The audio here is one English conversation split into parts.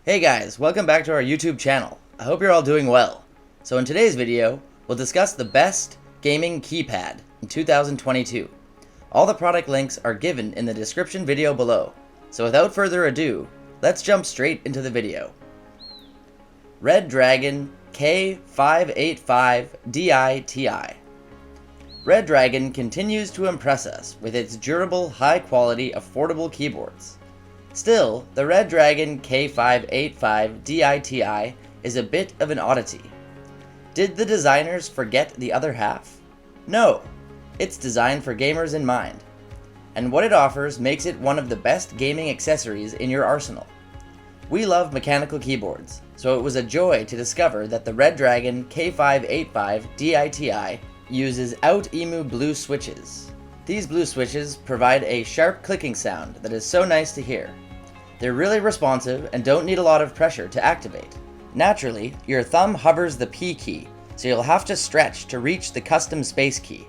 Hey guys, welcome back to our YouTube channel. I hope you're all doing well. So in today's video, we'll discuss the best gaming keypad in 2022. All the product links are given in the description video below. So without further ado, let's jump straight into the video. Redragon K585 Diti. Redragon continues to impress us with its durable, high-quality, affordable keyboards. Still, the Redragon K585 Diti is a bit of an oddity. Did the designers forget the other half? No, it's designed for gamers in mind, and what it offers makes it one of the best gaming accessories in your arsenal. We love mechanical keyboards, so it was a joy to discover that the Redragon K585 Diti uses Outemu blue switches. These blue switches provide a sharp clicking sound that is so nice to hear. They're really responsive and don't need a lot of pressure to activate. Naturally, your thumb hovers the P key, so you'll have to stretch to reach the custom space key.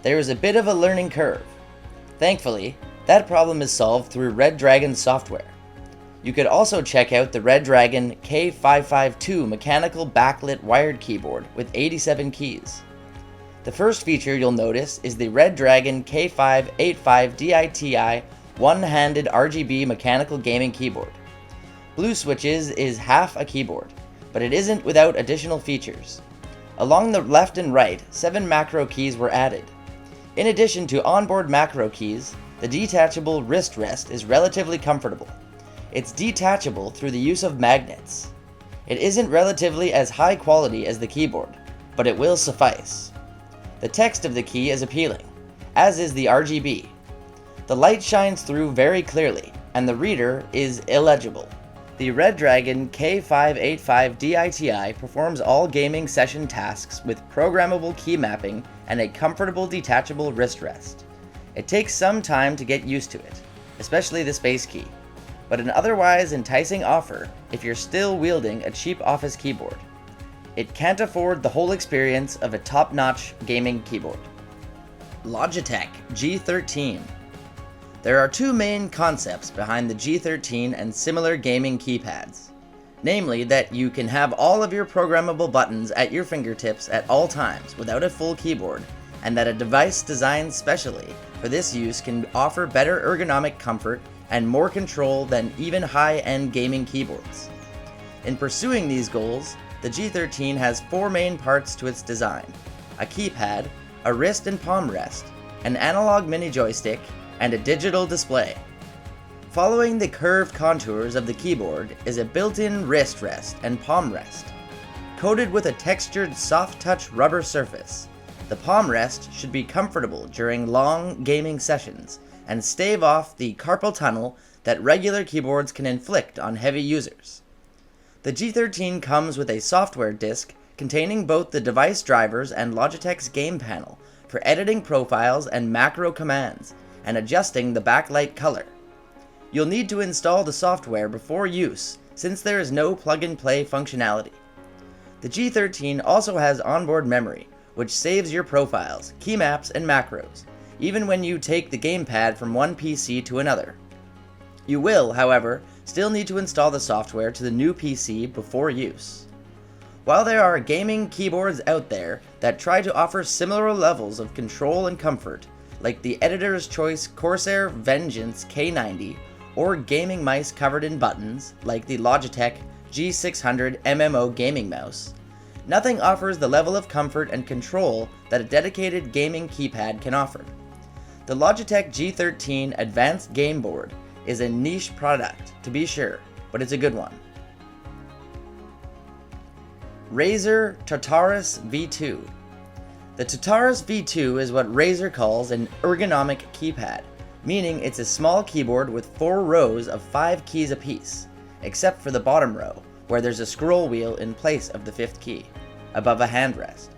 There is a bit of a learning curve. Thankfully, that problem is solved through Redragon software. You could also check out the Redragon K552 mechanical backlit wired keyboard with 87 keys. The first feature you'll notice is the Redragon K585 Diti one-handed RGB mechanical gaming keyboard. Blue switches is half a keyboard, but it isn't without additional features. Along the left and right, 7 macro keys were added. In addition to onboard macro keys, the detachable wrist rest is relatively comfortable. It's detachable through the use of magnets. It isn't relatively as high quality as the keyboard, but it will suffice. The text of the key is appealing, as is the RGB. The light shines through very clearly, and the reader is illegible. The Redragon K585 Diti performs all gaming session tasks with programmable key mapping and a comfortable detachable wrist rest. It takes some time to get used to it, especially the space key, but an otherwise enticing offer if you're still wielding a cheap office keyboard. It can't afford the whole experience of a top-notch gaming keyboard. Logitech G13. There are two main concepts behind the G13 and similar gaming keypads. Namely that you can have all of your programmable buttons at your fingertips at all times without a full keyboard, and that a device designed specially for this use can offer better ergonomic comfort and more control than even high-end gaming keyboards. In pursuing these goals, the G13 has 4 main parts to its design: a keypad, a wrist and palm rest, an analog mini-joystick, and a digital display. Following the curved contours of the keyboard is a built-in wrist rest and palm rest. Coated with a textured soft-touch rubber surface, the palm rest should be comfortable during long gaming sessions and stave off the carpal tunnel that regular keyboards can inflict on heavy users. The G13 comes with a software disk containing both the device drivers and Logitech's game panel for editing profiles and macro commands and adjusting the backlight color. You'll need to install the software before use since there is no plug-and-play functionality. The G13 also has onboard memory, which saves your profiles, key maps, and macros, even when you take the gamepad from one PC to another. You will, however, still need to install the software to the new PC before use. While there are gaming keyboards out there that try to offer similar levels of control and comfort, like the Editor's Choice Corsair Vengeance K90, or gaming mice covered in buttons, like the Logitech G600 MMO gaming mouse, nothing offers the level of comfort and control that a dedicated gaming keypad can offer. The Logitech G13 Advanced Game Board is a niche product, to be sure, but it's a good one. Razer Tartarus V2. The Tartarus V2 is what Razer calls an ergonomic keypad, meaning it's a small keyboard with 4 rows of 5 keys apiece, except for the bottom row, where there's a scroll wheel in place of the 5th key, above a handrest.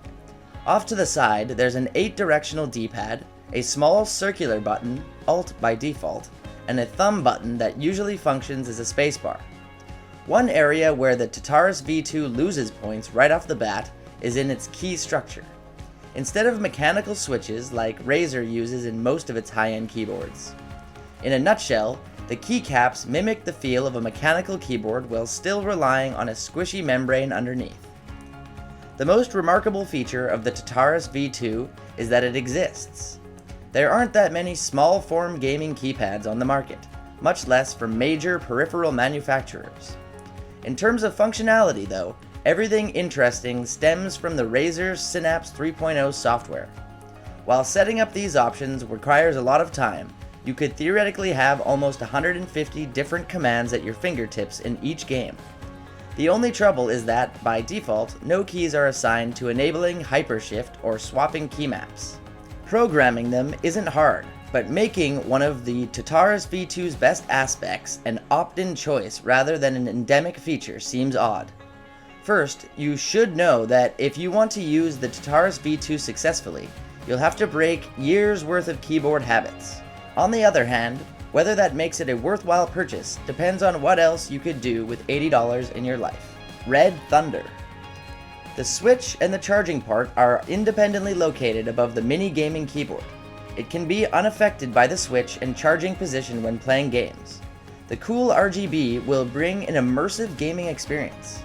Off to the side, there's an 8-directional D-pad, a small circular button, Alt by default, and a thumb button that usually functions as a spacebar. One area where the Tartarus V2 loses points right off the bat is in its key structure. Instead of mechanical switches like Razer uses in most of its high-end keyboards. In a nutshell, The keycaps mimic the feel of a mechanical keyboard while still relying on a squishy membrane underneath. The most remarkable feature of the Tartarus V2 is that it exists. There aren't that many small-form gaming keypads on the market, much less from major peripheral manufacturers. In terms of functionality though, everything interesting stems from the Razer Synapse 3.0 software. While setting up these options requires a lot of time, you could theoretically have almost 150 different commands at your fingertips in each game. The only trouble is that, by default, no keys are assigned to enabling hypershift or swapping key maps. Programming them isn't hard, but making one of the Tartarus V2's best aspects an opt-in choice rather than an endemic feature seems odd. First, you should know that if you want to use the Tartarus V2 successfully, you'll have to break years' worth of keyboard habits. On the other hand, whether that makes it a worthwhile purchase depends on what else you could do with $80 in your life. RedThunder. The switch and the charging port are independently located above the mini gaming keyboard. It can be unaffected by the switch and charging position when playing games. The cool RGB will bring an immersive gaming experience.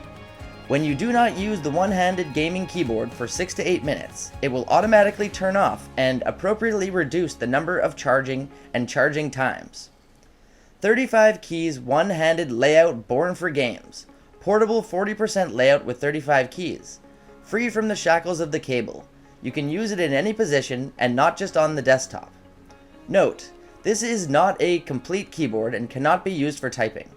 When you do not use the one-handed gaming keyboard for 6 to 8 minutes, it will automatically turn off and appropriately reduce the number of charging and charging times. 35 keys one-handed layout born for games. Portable 40% layout with 35 keys. Free from the shackles of the cable. You can use it in any position and not just on the desktop. Note, this is not a complete keyboard and cannot be used for typing.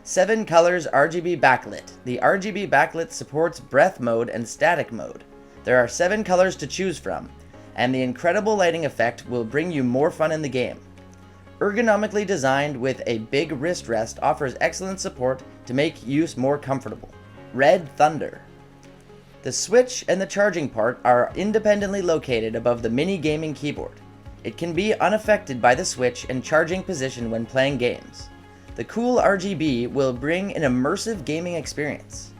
7 colors RGB backlit. The RGB backlit supports breath mode and static mode. There are 7 colors to choose from, and the incredible lighting effect will bring you more fun in the game. Ergonomically designed with a big wrist rest offers excellent support to make use more comfortable. RedThunder. The switch and the charging port are independently located above the mini gaming keyboard. It can be unaffected by the switch and charging position when playing games. The cool RGB will bring an immersive gaming experience.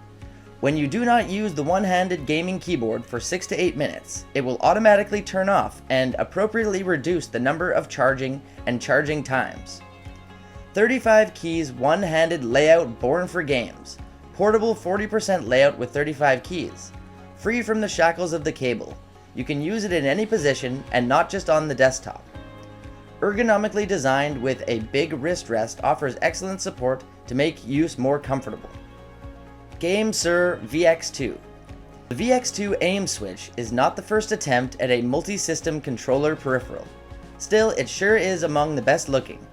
When you do not use the one-handed gaming keyboard for 6 to 8 minutes, it will automatically turn off and appropriately reduce the number of charging and charging times. 35 keys one-handed layout born for games. Portable 40% layout with 35 keys. Free from the shackles of the cable. You can use it in any position and not just on the desktop. Ergonomically designed with a big wrist rest offers excellent support to make use more comfortable. GameSir VX2. The VX2 aim switch is not the first attempt at a multi-system controller peripheral. Still, it sure is among the best looking.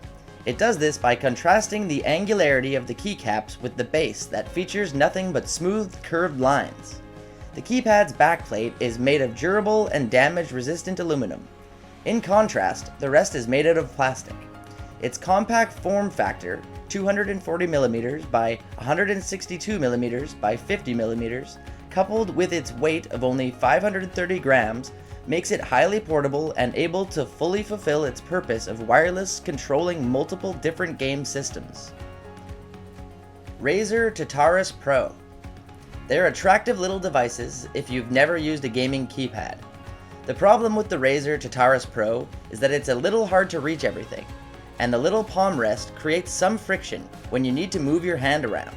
It does this by contrasting the angularity of the keycaps with the base that features nothing but smooth, curved lines. The keypad's backplate is made of durable and damage-resistant aluminum. In contrast, the rest is made out of plastic. Its compact form factor, 240mm by 162mm by 50mm, coupled with its weight of only 530 grams, makes it highly portable and able to fully fulfill its purpose of wireless controlling multiple different game systems. Razer Tartarus Pro. They're attractive little devices if you've never used a gaming keypad. The problem with the Razer Tartarus Pro is that it's a little hard to reach everything, and the little palm rest creates some friction when you need to move your hand around.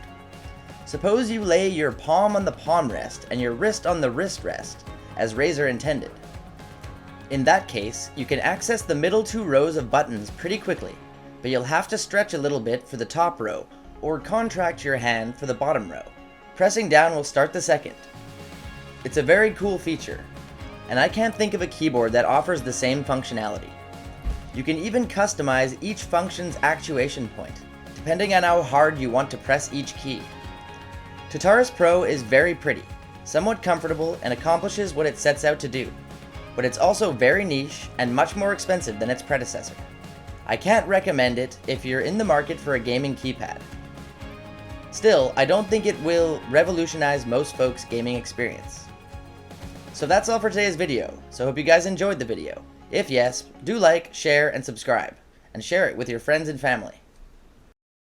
Suppose you lay your palm on the palm rest and your wrist on the wrist rest, as Razer intended. In that case, you can access the middle 2 rows of buttons pretty quickly, but you'll have to stretch a little bit for the top row, or contract your hand for the bottom row. Pressing down will start the second. It's a very cool feature, and I can't think of a keyboard that offers the same functionality. You can even customize each function's actuation point, depending on how hard you want to press each key. Tartarus Pro is very pretty, somewhat comfortable, and accomplishes what it sets out to do, but it's also very niche and much more expensive than its predecessor. I can't recommend it if you're in the market for a gaming keypad. Still, I don't think it will revolutionize most folks' gaming experience. So that's all for today's video, so hope you guys enjoyed the video. If yes, do like, share, and subscribe, and share it with your friends and family.